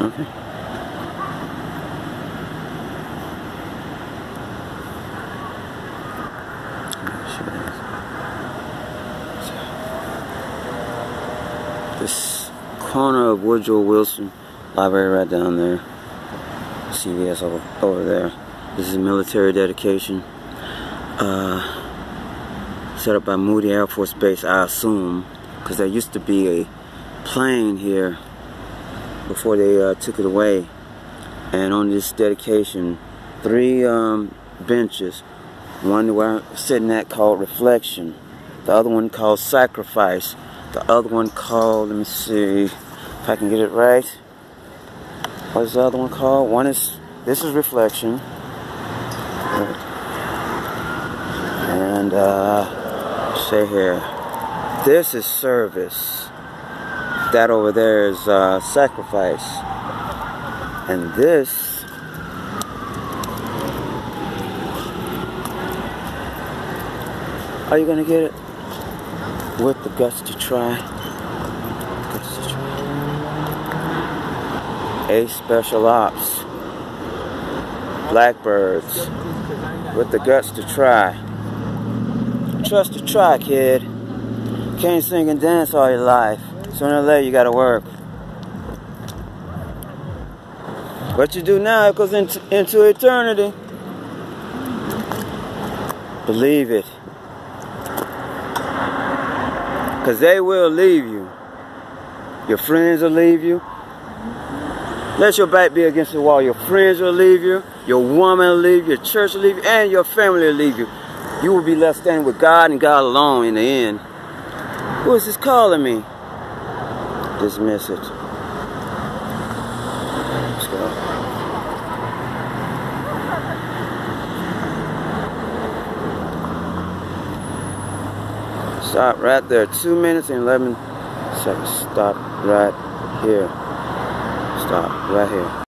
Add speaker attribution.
Speaker 1: Okay. This corner of Woodrow Wilson Library right down there. CVS over there. This is military dedication. Set up by Moody Air Force Base, I assume, because there used to be a plane here before they took it away. And on this dedication, 3 benches. One where I'm sitting at called Reflection. The other one called Sacrifice. The other one called, let me see if I can get it right. What is the other one called? This is Reflection. And say here, this is Service. That over there is Sacrifice. And this are you gonna get it? With the guts to try. A Special Ops. Blackbirds. With the guts to try. Trust to try, kid. Can't sing and dance all your life. Sooner or later you gotta work. What you do now goes into eternity. Believe it. Because they will leave you. Your friends will leave you. Let your back be against the wall. Your friends will leave you. Your woman will leave you. Your church will leave you. And your family will leave you. You will be left standing with God and God alone in the end. Who is this calling me? Dismiss it. Let's go. Stop right there. 2 minutes and 11 seconds. Stop right here. Stop right here.